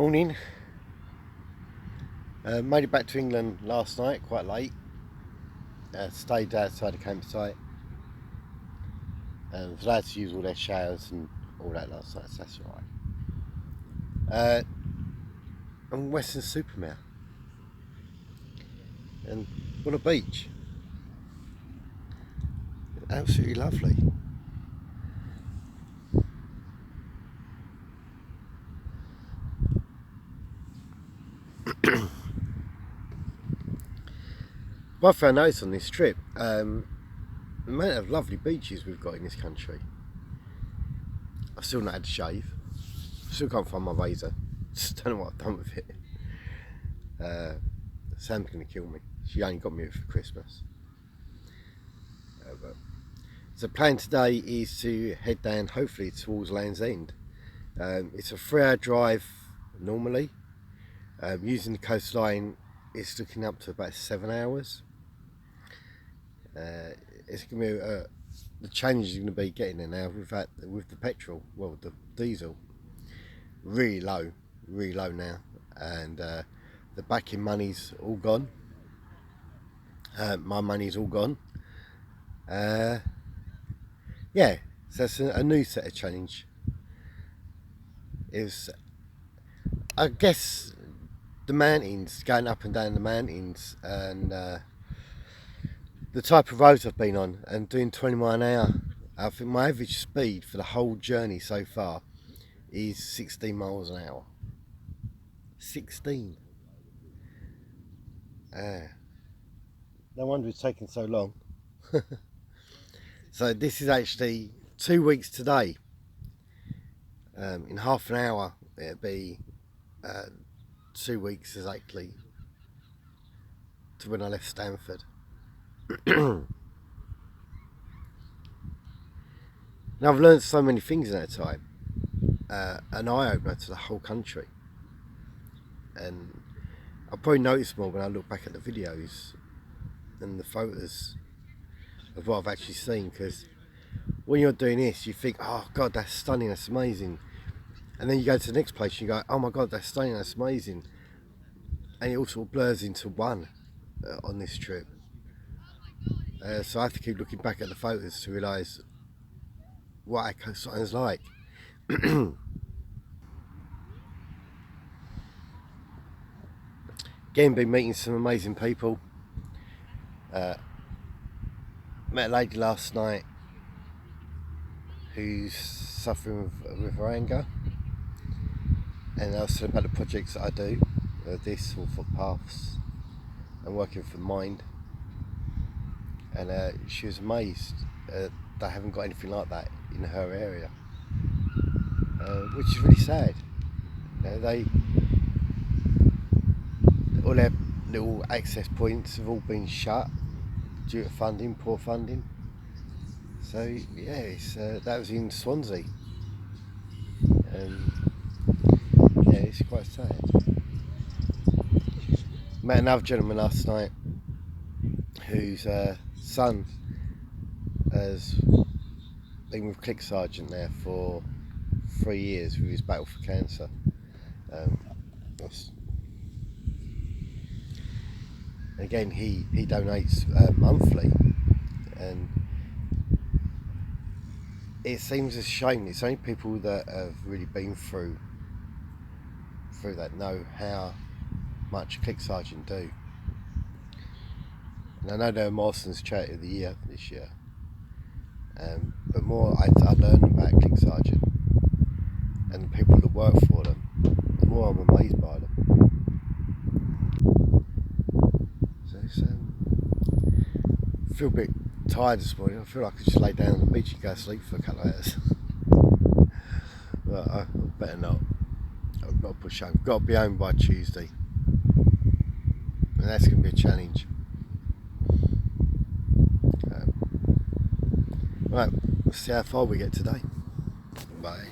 Morning. Made it back to England last night, quite late. Stayed outside the campsite. Was allowed to use all their showers and all that last night, so that's alright. I'm Western Supermare. And what a beach. Absolutely lovely. One thing I noticed on this trip, the amount of lovely beaches we've got in this country. I've still not had to shave. Still can't find my razor. Just don't know what I've done with it. Sam's going to kill me. She only got me it for Christmas. So the plan today is to head down, hopefully towards Land's End. It's a 3-hour drive normally. Using the coastline, it's looking up to about 7 hours. It's going to be the challenge is going to be getting there now with the petrol, well, the diesel, really low now, and the backing money's all gone. My money's all gone. Yeah, so that's a new set of challenge. I guess, the mountains, going up and down the mountains, and the type of roads I've been on, and doing 20 miles an hour. I think my average speed for the whole journey so far is 16 miles an hour. 16. No wonder it's taken so long. So this is actually 2 weeks today. In half an hour it'll be 2 weeks exactly to when I left Stanford. Now I've learned so many things in that time, an eye-opener to the whole country, and I'll probably notice more when I look back at the videos and the photos of what I've actually seen, because when you're doing this you think, oh god, that's stunning, that's amazing, and then you go to the next place and you go, oh my god, that's stunning, that's amazing, and it all sort of blurs into one on this trip. So I have to keep looking back at the photos to realise what our coastline is like. Again, been meeting some amazing people. Met a lady last night who's suffering with her anger, and I was talking about the projects that I do, this or footpaths, and working for Mind. And she was amazed they haven't got anything like that in her area, which is really sad. All their little access points have all been shut due to funding, poor funding. So yeah, that was in Swansea, and yeah, it's quite sad. Met another gentleman last night whose son has been with Click Sergeant there for 3 years with his battle for cancer. Again, he donates monthly, and it seems a shame. It's only people that have really been through that know how much Click Sergeant do. And I know they're Morrison's Charity of the Year this year, but more I learn about Click Sergeant and the people that work for them, the more I'm amazed by them. So I feel a bit tired this morning. I feel like I could just lay down on the beach and go to sleep for a couple of hours. But I better not. I've got to push home. I've got to be home by Tuesday, and that's going to be a challenge. Right, let's see how far we get today. Bye.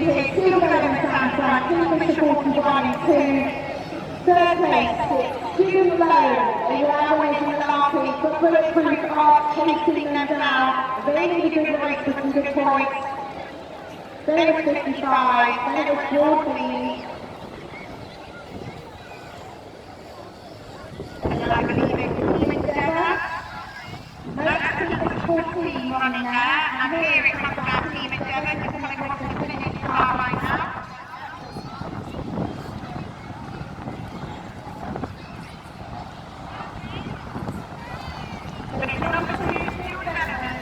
2, still going down front, Kingfisher 41 in 2. Third place, June Low, they were winners in the last week, but Bulletproof are chasing them down. They need a good race with some good points. Then it was 55, then it was Broadmead. And I believe it's Team Endeavour. Most people 14 running there, and here it comes down Team Endeavour, just coming across the finish car line now. But it's number 2, Team Endeavour.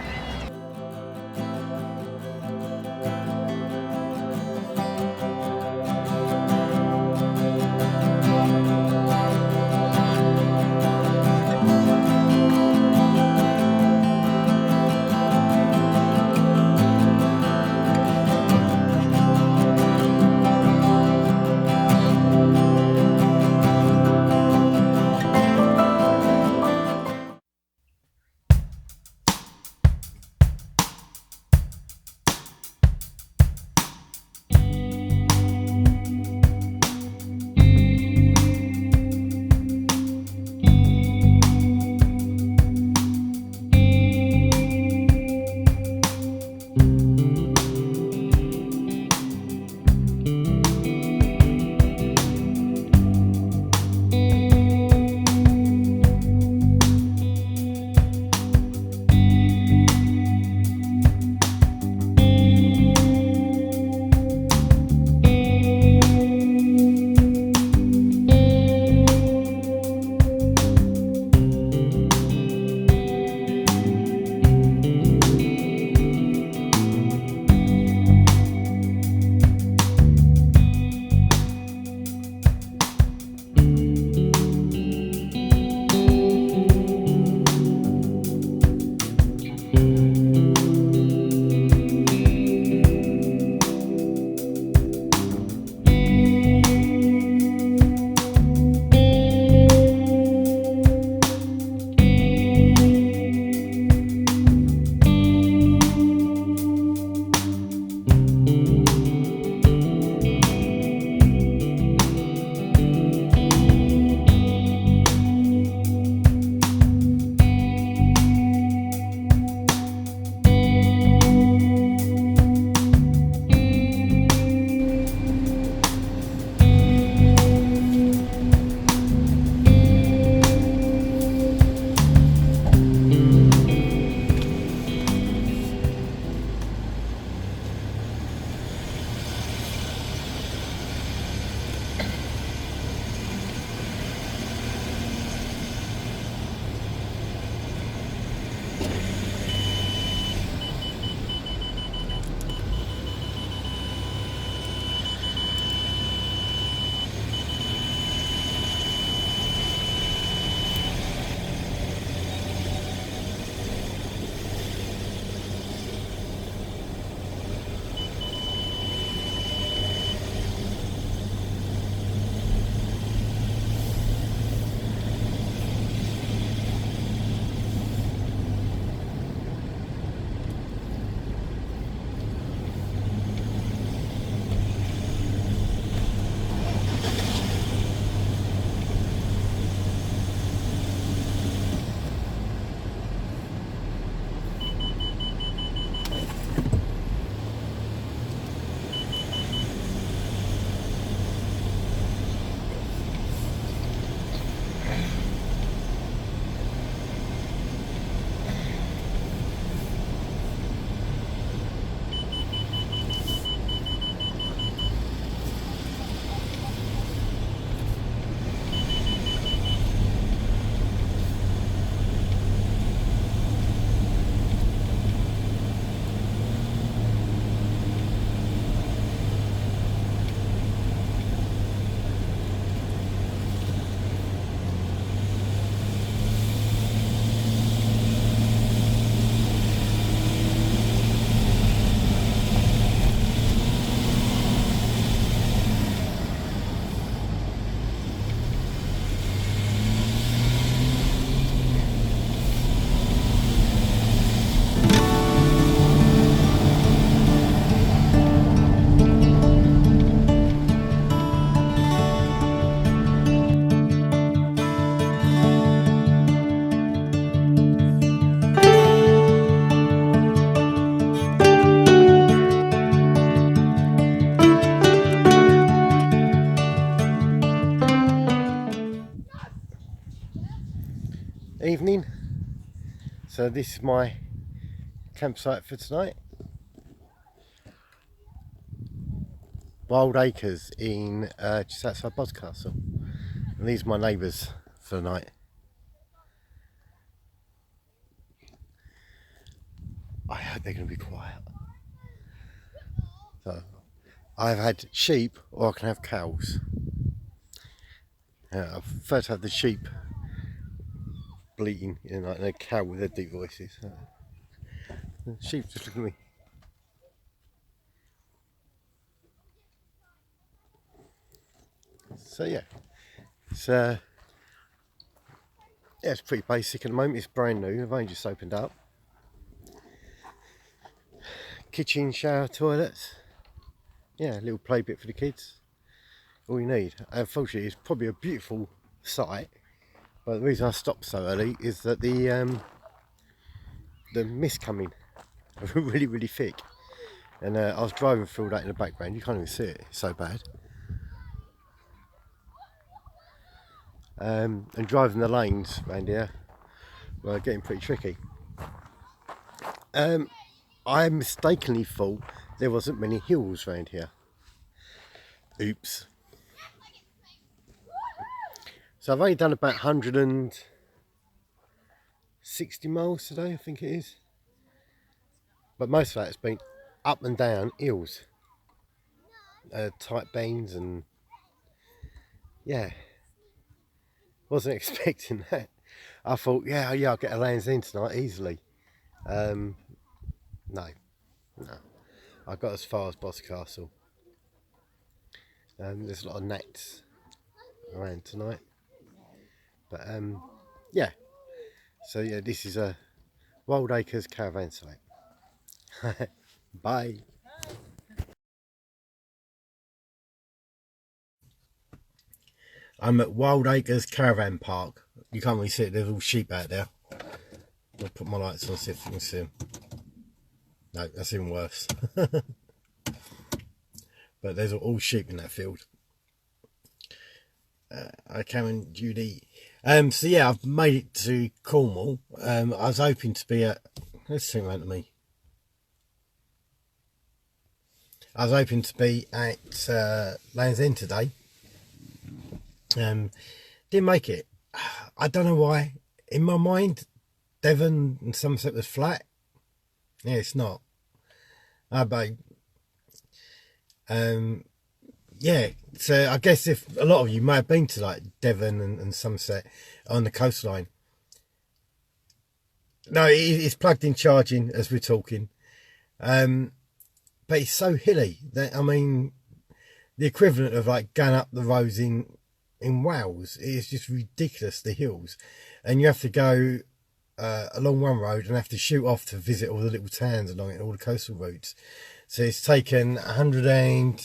evening. So this is my campsite for tonight. Wild Acres in just outside Boscastle. And these are my neighbours for the night. I hope they're going to be quiet. So I've had sheep, or I can have cows. I prefer to have the sheep bleating, you know, like a cow with their deep voices. The sheep just look at me. So yeah, it's pretty basic at the moment. It's brand new. I've only just opened up. Kitchen, shower, toilets. Yeah, a little play bit for the kids. All you need. Unfortunately, it's probably a beautiful sight, but the reason I stopped so early is that the mist coming really thick, and I was driving through that in the background. You can't even see it. It's so bad. And driving the lanes around here were getting pretty tricky. I mistakenly thought there wasn't many hills around here. Oops. So I've only done about 160 miles today, I think it is. But most of that has been up and down hills. Tight bends and yeah. Wasn't expecting that. I thought, yeah, I'll get a Land's End tonight easily. No. I got as far as Boscastle. There's a lot of gnats around tonight. But yeah. So yeah, this is a Wild Acres caravan site. Bye. I'm at Wild Acres Caravan Park. You can't really see it, there's all sheep out there. I'll put my lights on, see if you can see them. No, that's even worse. But there's all sheep in that field. I came in Judy. So yeah, I've made it to Cornwall. I was hoping to be at... Let's see around to me. I was hoping to be at Land's End today. Didn't make it. I don't know why. In my mind, Devon and Somerset was flat. Yeah, it's not. But yeah, so I guess if a lot of you may have been to like Devon and Somerset on the coastline. No, it's plugged in charging as we're talking. But it's so hilly that, I mean, the equivalent of like going up the roads in Wales is just ridiculous, the hills. And you have to go along one road and have to shoot off to visit all the little towns along it, all the coastal routes. So it's taken 100 and...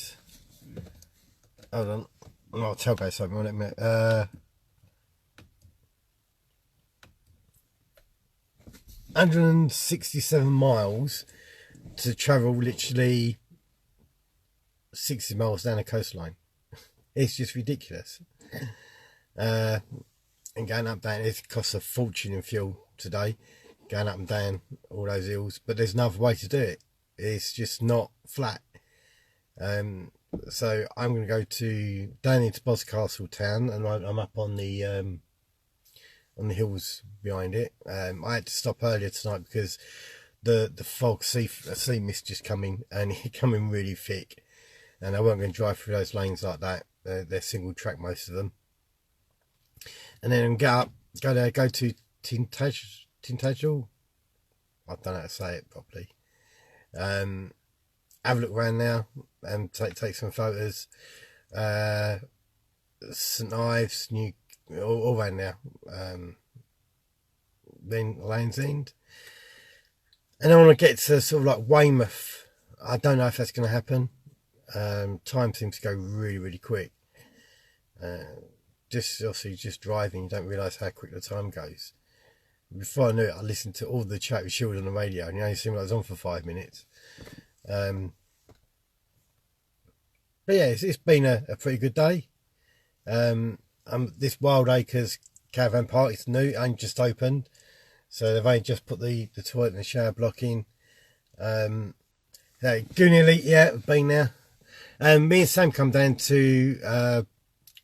Hold on. I'll tell about something in a minute. 167 miles to travel literally 60 miles down the coastline. It's just ridiculous. And going up down, it costs a fortune in fuel today, going up and down all those hills, but there's another way to do it. It's just not flat. So I'm going to go down into Boscastle town, and I'm up on the hills behind it. I had to stop earlier tonight because the fog sea mist just coming, and it coming really thick, and I wasn't going to drive through those lanes like that. They're single track, most of them. And then go to Tintagel. I don't know how to say it properly. Have a look around now and take some photos. St Ives, all around now. Then Land's End. And I want to get to sort of like Weymouth. I don't know if that's going to happen. Time seems to go really quick. Just driving, you don't realise how quick the time goes. Before I knew it, I listened to all the chat with Shield on the radio, and it only seemed like it was on for 5 minutes. But yeah, it's been a pretty good day. This Wild Acres caravan park. It's new, ain't just opened. So they've only just put the toilet and the shower block in. Goonie Elite, yeah, I've been there. Me and Sam come down to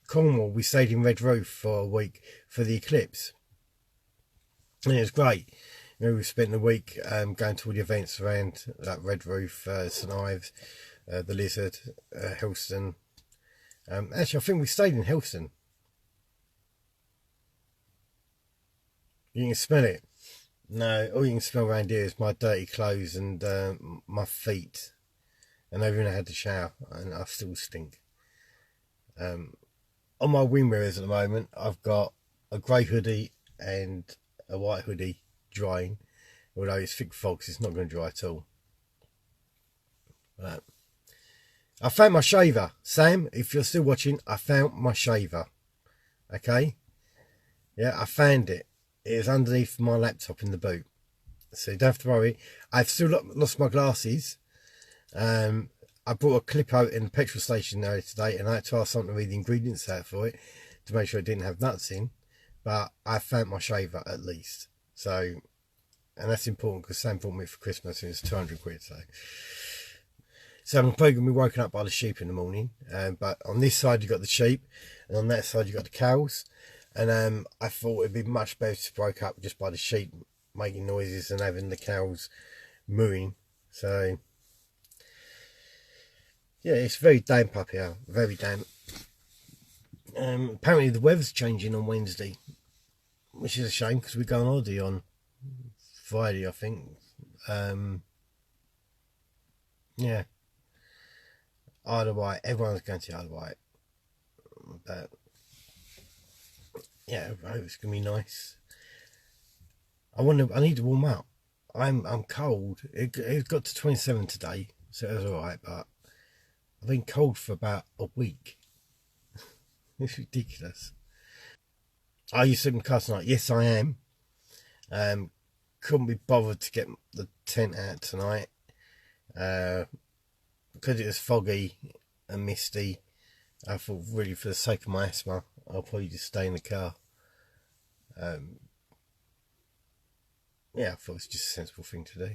Cornwall. We stayed in Red Roof for a week for the eclipse. And it was great. You know, we spent the week going to all the events around that Red Roof, St Ives, the Lizard, Helston. Actually, I think we stayed in Helston. You can smell it. No, all you can smell around here is my dirty clothes and my feet. And I've even had to shower and I still stink. On my wing mirrors at the moment, I've got a grey hoodie and a white hoodie drying. Although it's thick fog, so it's not going to dry at all. I found my shaver. Sam, if you're still watching, I found my shaver. Okay? Yeah, I found it. It was underneath my laptop in the boot. So you don't have to worry. I've still lost my glasses. I brought a clip out in the petrol station earlier today and I had to ask someone to read the ingredients out for it to make sure it didn't have nuts in. But I found my shaver at least. So, and that's important because Sam bought me for Christmas and it's 200 quid. So I'm probably going to be woken up by the sheep in the morning. But on this side you've got the sheep and on that side you've got the cows. And I thought it'd be much better to broke up just by the sheep making noises and having the cows mooing. So, yeah, it's very damp up here. Very damp. Apparently the weather's changing on Wednesday, which is a shame because we go on holiday on Friday, I think. Yeah. Isle of Wight. Everyone's going to Isle of Wight. But yeah, it's gonna be nice. I need to warm up. I'm cold. It got to 27 today, so it was alright, but I've been cold for about a week. It's ridiculous. Are you sleeping in the car tonight? Yes, I am. Couldn't be bothered to get the tent out tonight. Because it was foggy and misty, I thought really for the sake of my asthma, I'll probably just stay in the car. Yeah, I thought it was just a sensible thing to do.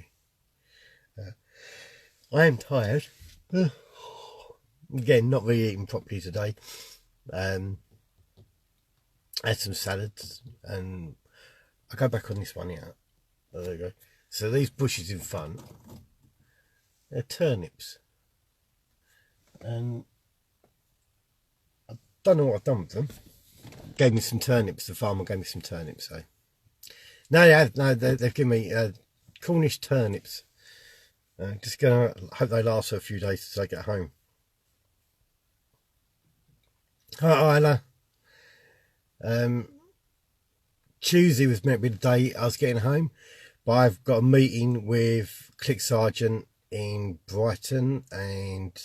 I am tired. Again, not really eating properly today. I had some salads and I go back on this one here. Oh, there we go. So these bushes in front, they're turnips. And I don't know what I've done with them. Gave me some turnips. The farmer gave me some turnips. So they've given me Cornish turnips. Just gonna hope they last for a few days till I get home. Hi Isla. Tuesday was meant to be the day I was getting home, but I've got a meeting with Click Sergeant in Brighton and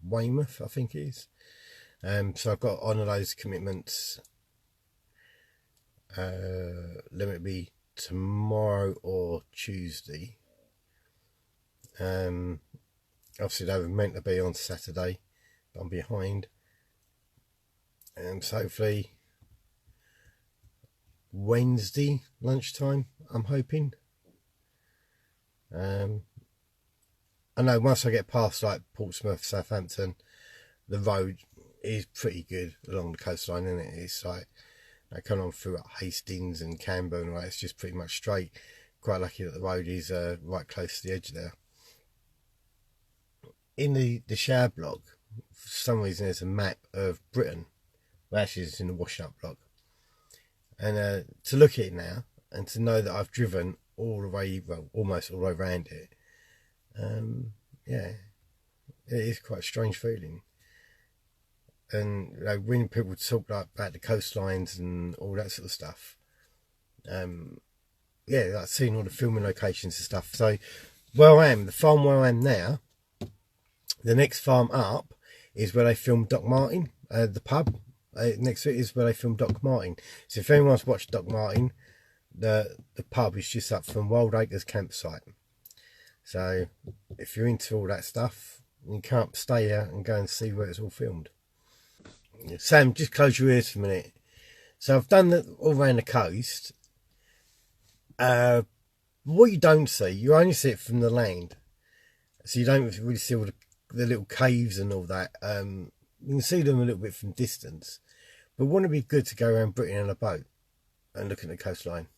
Weymouth, I think it is. So I've got to honour those commitments. Let it be tomorrow or Tuesday. Obviously they were meant to be on Saturday, but I'm behind. So hopefully Wednesday lunchtime, I'm hoping. I know once I get past like Portsmouth, Southampton, the road is pretty good along the coastline, isn't it? It's like coming on through Hastings and Canberra and all that, it's just pretty much straight. Quite lucky that the road is right close to the edge there. In the shower block, for some reason there's a map of Britain. Well, actually it's in the washing up block. And to look at it now and to know that I've driven all the way, well, almost all the way around it, yeah, it is quite a strange feeling. And when people talk like about the coastlines and all that sort of stuff, yeah, like seeing all the filming locations and stuff. So where I am, the farm where I am now, the next farm up is where they filmed Doc Martin, the pub. Next to it is where they filmed Doc Martin. So if anyone's watched Doc Martin, the pub is just up from Wild Acres campsite. So if you're into all that stuff, you can't stay here and go and see where it's all filmed. Sam, just close your ears for a minute. So I've done that all around the coast. What you don't see, you only see it from the land. So you don't really see all the little caves and all that. You can see them a little bit from distance. But wouldn't it be good to go around Britain on a boat and look at the coastline?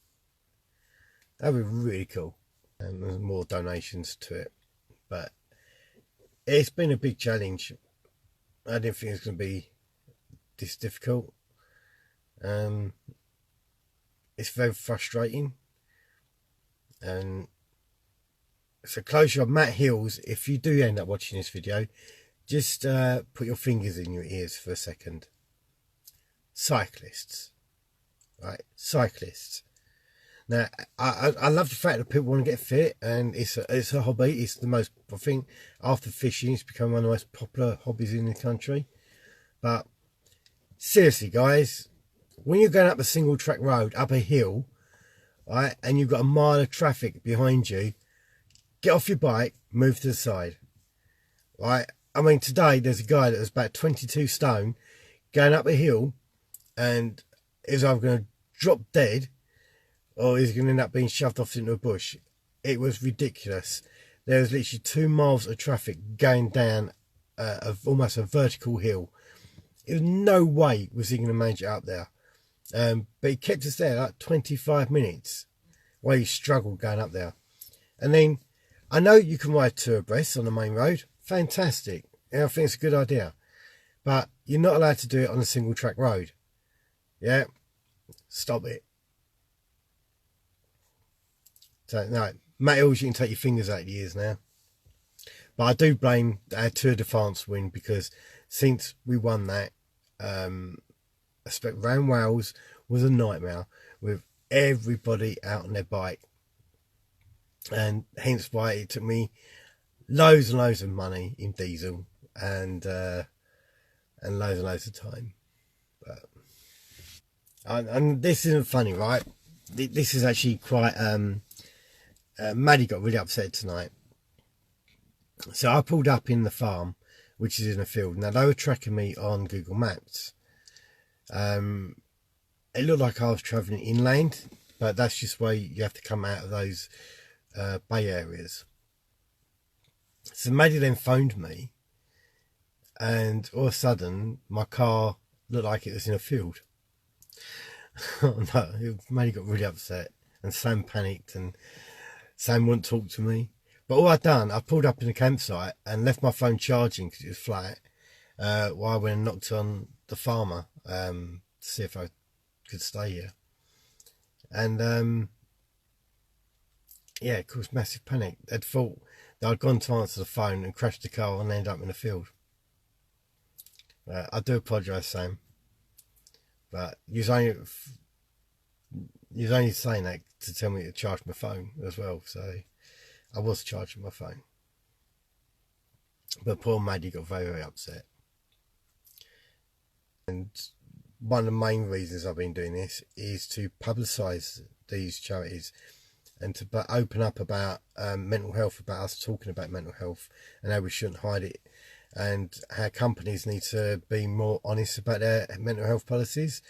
That would be really cool. And there's more donations to it. But it's been a big challenge. I didn't think it was going to be this difficult. It's very frustrating. And so close your Matt Hills. If you do end up watching this video, just put your fingers in your ears for a second. Cyclists, right? Cyclists. Now, I love the fact that people want to get fit, and it's a hobby. It's the most, I think, after fishing, it's become one of the most popular hobbies in the country. But seriously, guys, when you're going up a single track road, up a hill, right, and you've got a mile of traffic behind you, get off your bike, move to the side, right? I mean, today there's a guy that was about 22 stone going up a hill, and is either going to drop dead or he's going to end up being shoved off into a bush. It was ridiculous. There was literally 2 miles of traffic going down almost a vertical hill. There was no way was he going to manage it up there. But he kept us there like 25 minutes while he struggled going up there. And then, I know you can ride 2 abreast on the main road. Fantastic. And I think it's a good idea. But you're not allowed to do it on a single track road. Yeah? Stop it. So, no, Matt Hills, you can take your fingers out of your ears now. But I do blame our Tour de France win, because since we won that, round Wales was a nightmare with everybody out on their bike. And hence why it took me loads and loads of money in diesel and loads and loads of time. But and this isn't funny, right? This is actually quite Maddie got really upset tonight. So I pulled up in the farm, which is in a field. Now they were tracking me on Google Maps. It looked like I was travelling inland, but that's just where you have to come out of those bay areas. So Maddie then phoned me, and all of a sudden my car looked like it was in a field. Oh no, Maddie got really upset, and Sam panicked, and Sam wouldn't talk to me. But all I'd done, I pulled up in the campsite and left my phone charging because it was flat, while I went and knocked on the farmer to see if I could stay here. And yeah, it caused massive panic. They'd thought that I'd gone to answer the phone and crashed the car and ended up in the field. I do apologise, Sam, but you was only saying that to tell me to charge my phone as well, so I was charging my phone. But poor Maddie got very, very upset. And one of the main reasons I've been doing this is to publicise these charities and to open up about mental health, about us talking about mental health and how we shouldn't hide it, and how companies need to be more honest about their mental health policies,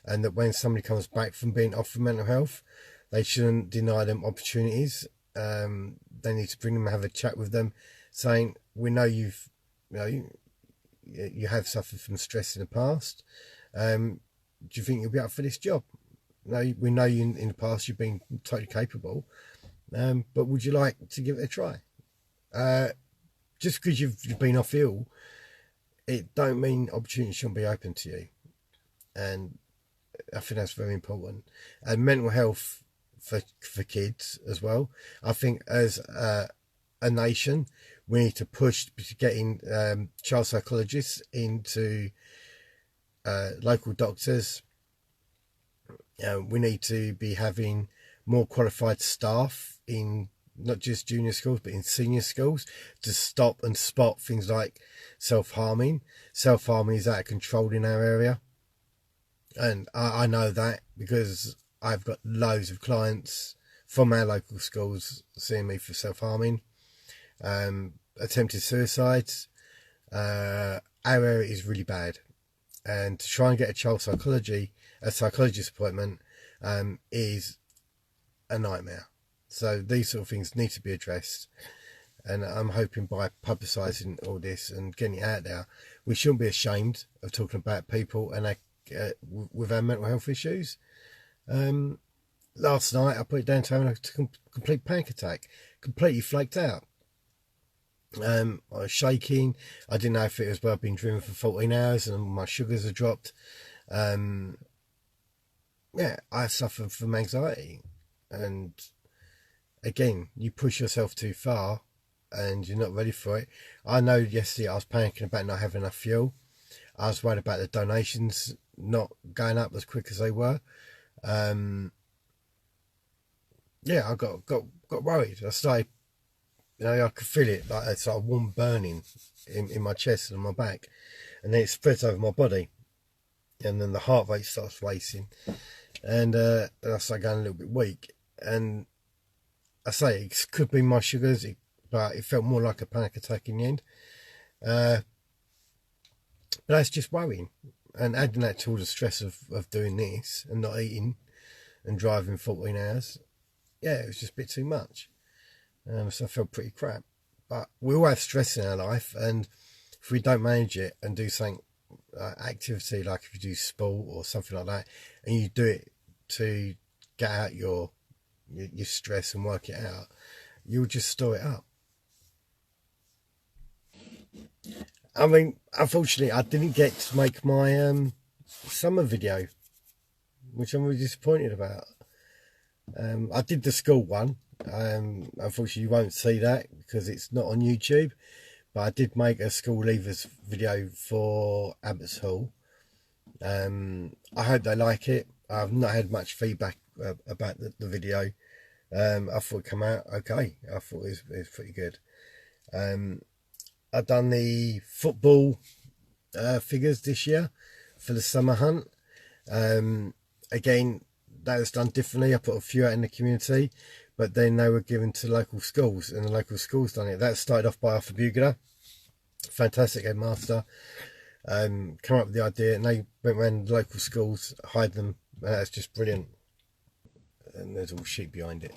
and that when somebody comes back from being off for mental health, they shouldn't deny them opportunities. They need to bring them and have a chat with them, saying, we know you have suffered from stress in the past. Do you think you'll be up for this job? No, we know you in the past you've been totally capable, but would you like to give it a try? Just because you've been off ill, it don't mean opportunities shouldn't be open to you. And I think that's very important. And mental health for kids as well. I think as a nation, we need to push to getting child psychologists into local doctors. We need to be having more qualified staff in not just junior schools but in senior schools to stop and spot things like self-harming. Self-harming is out of control in our area, and I know that because I've got loads of clients from our local schools seeing me for self-harming, attempted suicides. Our area is really bad, and to try and get a child psychology a psychologist appointment is a nightmare. So these sort of things need to be addressed, and I'm hoping by publicising all this and getting it out there, we shouldn't be ashamed of talking about people and with our mental health issues. Last night I put it down to having a complete panic attack, completely flaked out. I was shaking. I didn't know if it was where I've been driven for 14 hours and my sugars had dropped. Yeah, I suffer from anxiety, and again, you push yourself too far and you're not ready for it. I know yesterday I was panicking about not having enough fuel. I was worried about the donations not going up as quick as they were. Yeah, I got worried. I started, I could feel it, like it's like a warm burning in my chest and my back, and then it spreads over my body, and then the heart rate starts racing, and I start going a little bit weak. And I say it could be my sugars, but it felt more like a panic attack in the end. But that's just worrying, and adding that to all the stress of doing this and not eating and driving 14 hours. Yeah, it was just a bit too much. So I felt pretty crap. But we all have stress in our life, and if we don't manage it and do something, activity, like if you do sport or something like that, and you do it to get out your stress and work it out, you'll just store it up. I mean, unfortunately, I didn't get to make my summer video, which I'm really disappointed about. I did the school one. Unfortunately, you won't see that because it's not on YouTube. But I did make a school leavers video for Abbots Hall. I hope they like it. I've not had much feedback about the video. I thought it came out okay. I thought it was pretty good. I've done the football figures this year for the summer hunt. Again, that was done differently. I put a few out in the community, but then they were given to local schools, and the local schools done it. That started off by Arthur Bugler, fantastic headmaster. Come up with the idea, and they went around the local schools, hide them. That's just brilliant. And there's all sheep behind it.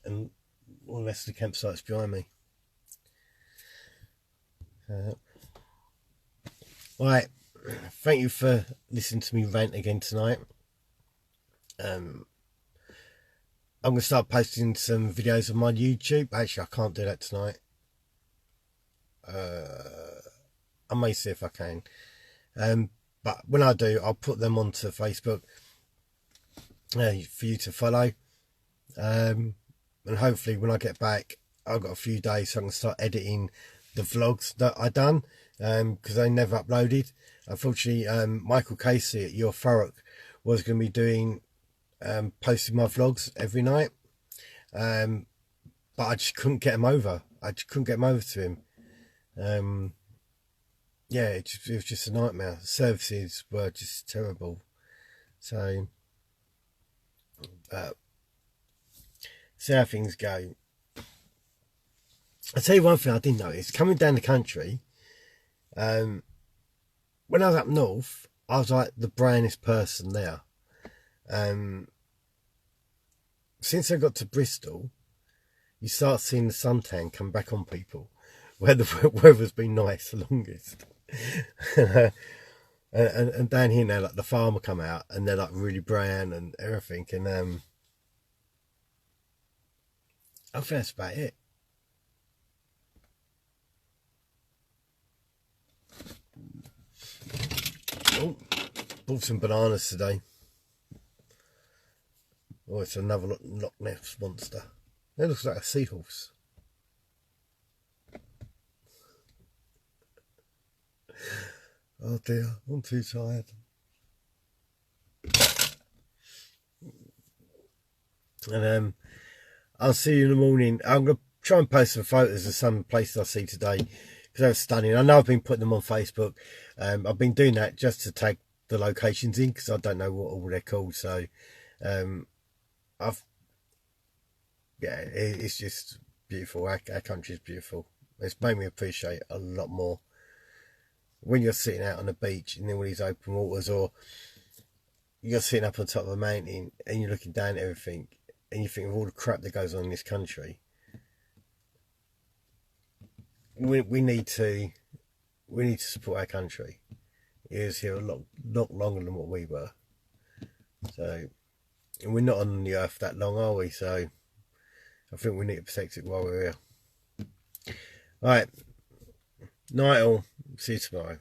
And all the rest of the campsites behind me. Right, thank you for listening to me rant again tonight. I'm going to start posting some videos on my YouTube. Actually, I can't do that tonight. I may see if I can. But when I do, I'll put them onto Facebook for you to follow. And hopefully when I get back, I've got a few days so I can start editing the vlogs that I done, because they never uploaded. Unfortunately, Michael Casey at Your Thurrock was going to be doing posting my vlogs every night, but I just couldn't get him over. I just couldn't get him over to him. Yeah, it was just a nightmare. The services were just terrible. So see how things go. I'll tell you one thing I didn't notice. Coming down the country, when I was up north, I was like the brownest person there. Since I got to Bristol, you start seeing the suntan come back on people, where the weather's been nice the longest. and down here now, like the farmer come out and they're like really brown and everything, and I think that's about it. Oh, bought some bananas today. Oh, it's another Loch Ness monster. It looks like a seahorse. Oh dear, I'm too tired. And I'll see you in the morning. I'm going to try and post some photos of some places I see today, because they were stunning. I know I've been putting them on Facebook. I've been doing that just to tag the locations in, because I don't know what all they're called. So it's just beautiful. Our country is beautiful. It's made me appreciate a lot more when you're sitting out on the beach in all these open waters, or you're sitting up on top of a mountain and you're looking down at everything and you think of all the crap that goes on in this country. We need to support our country. It is here a lot longer than what we were. So, and we're not on the earth that long, are we? So I think we need to protect it while we're here. Alright, night all. See you tomorrow.